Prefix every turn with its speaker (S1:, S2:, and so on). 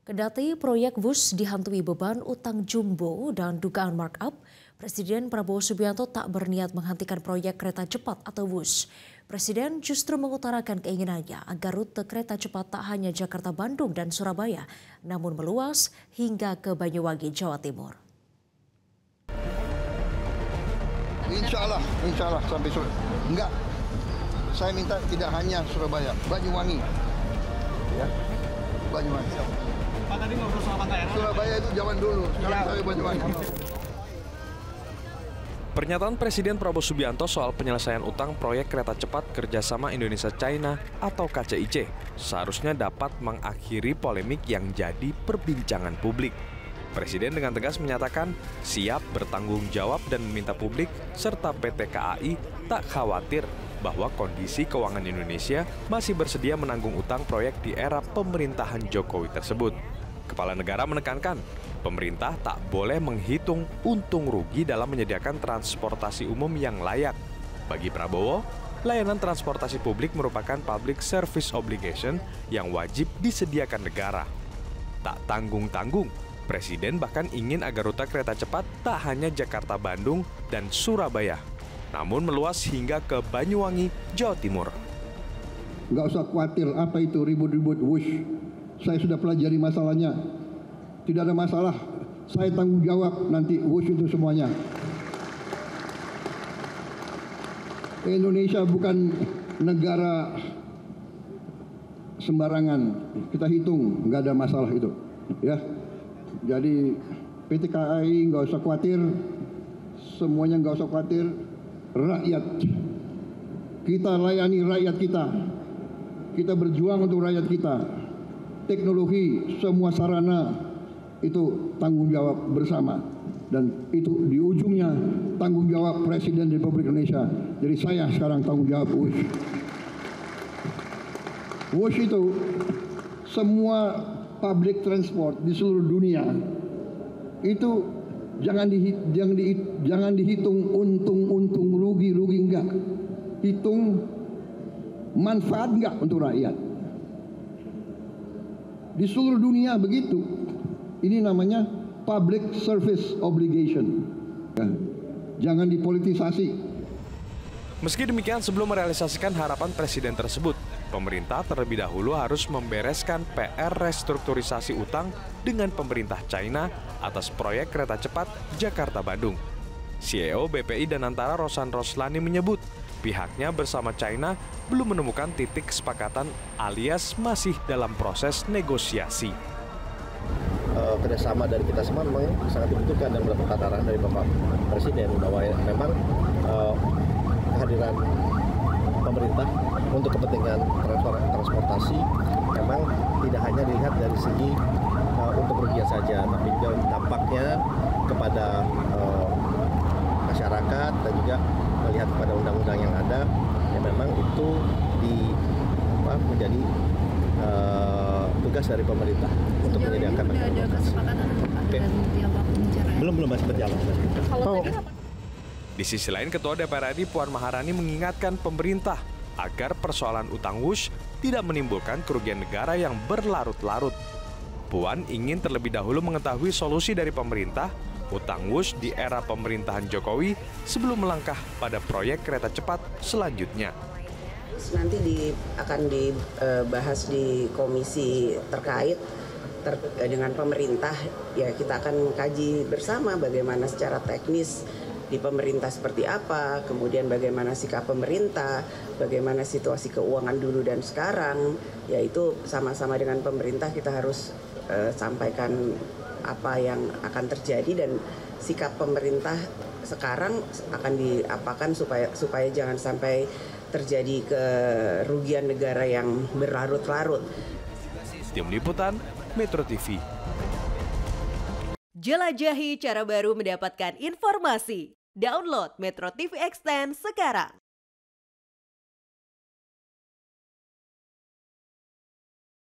S1: Kendati proyek WUS dihantui beban utang jumbo dan dugaan markup, Presiden Prabowo Subianto tak berniat menghentikan proyek kereta cepat atau WUS. Presiden justru mengutarakan keinginannya agar rute kereta cepat tak hanya Jakarta-Bandung dan Surabaya, namun meluas hingga ke Banyuwangi, Jawa Timur.
S2: Insya Allah sampai Surabaya. Enggak, saya minta tidak hanya Surabaya, Banyuwangi. Ya, Banyuwangi.
S3: Pak tadi ngobrol sama Pak Daerah.
S2: Surabaya itu zaman dulu, sekarang saya Banyuwangi.
S4: Pernyataan Presiden Prabowo Subianto soal penyelesaian utang proyek kereta cepat kerjasama Indonesia-China atau KCIC seharusnya dapat mengakhiri polemik yang jadi perbincangan publik. Presiden dengan tegas menyatakan siap bertanggung jawab dan meminta publik serta PT KAI tak khawatir bahwa kondisi keuangan Indonesia masih bersedia menanggung utang proyek di era pemerintahan Jokowi tersebut. Kepala negara menekankan, pemerintah tak boleh menghitung untung rugi dalam menyediakan transportasi umum yang layak. Bagi Prabowo, layanan transportasi publik merupakan public service obligation yang wajib disediakan negara. Tak tanggung-tanggung, Presiden bahkan ingin agar rute kereta cepat tak hanya Jakarta-Bandung dan Surabaya, namun meluas hingga ke Banyuwangi, Jawa Timur.
S2: Nggak usah khawatir apa itu ribut-ribut WUS. Saya sudah pelajari masalahnya. Tidak ada masalah. Saya tanggung jawab nanti WUS itu semuanya. Indonesia bukan negara sembarangan. Kita hitung, nggak ada masalah itu. Ya. Jadi PT KAI nggak usah khawatir. Semuanya nggak usah khawatir. Rakyat. Kita layani rakyat kita. Kita berjuang untuk rakyat kita. Teknologi, semua sarana itu tanggung jawab bersama. Dan itu di ujungnya tanggung jawab Presiden Republik Indonesia. Jadi saya sekarang tanggung jawab WUS. WUS itu semua public transport di seluruh dunia itu jangan dihitung untung rugi enggak. Hitung manfaat enggak untuk rakyat. Di seluruh dunia begitu. Ini namanya public service obligation. Jangan dipolitisasi.
S4: Meski demikian, sebelum merealisasikan harapan Presiden tersebut, pemerintah terlebih dahulu harus membereskan PR restrukturisasi utang dengan pemerintah China atas proyek kereta cepat Jakarta-Bandung. CEO BPI Danantara Rosan Roslani menyebut, pihaknya bersama China belum menemukan titik kesepakatan alias masih dalam proses negosiasi.
S5: Kerjasama dari kita semua memang sangat dibutuhkan dan mendapat arahan dari Bapak Presiden bahwa memang kehadiran pemerintah untuk kepentingan transportasi memang tidak hanya dilihat dari segi untuk kerugian saja, tapi juga dampaknya kepada masyarakat dan juga melihat kepada undang-undang yang ada, yang memang itu menjadi tugas dari pemerintah untuk menyediakan.
S6: Ada kesepakatan dengan Tiongkok bicara?
S5: Belum masih berjalan.
S4: Di sisi lain, Ketua DPR RI Puan Maharani mengingatkan pemerintah agar persoalan utang WUS tidak menimbulkan kerugian negara yang berlarut-larut. Puan ingin terlebih dahulu mengetahui solusi dari pemerintah utang WUS di era pemerintahan Jokowi sebelum melangkah pada proyek kereta cepat selanjutnya.
S7: Nanti akan dibahas di komisi terkait dengan pemerintah. Ya, kita akan kaji bersama bagaimana secara teknis di pemerintah seperti apa, kemudian bagaimana sikap pemerintah, bagaimana situasi keuangan dulu dan sekarang. Yaitu sama-sama dengan pemerintah kita harus sampaikan apa yang akan terjadi dan sikap pemerintah sekarang akan diapakan supaya jangan sampai terjadi kerugian negara yang berlarut-larut.
S4: Tim Liputan, Metro TV.
S8: Jelajahi cara baru mendapatkan informasi. Download Metro TV Extend sekarang.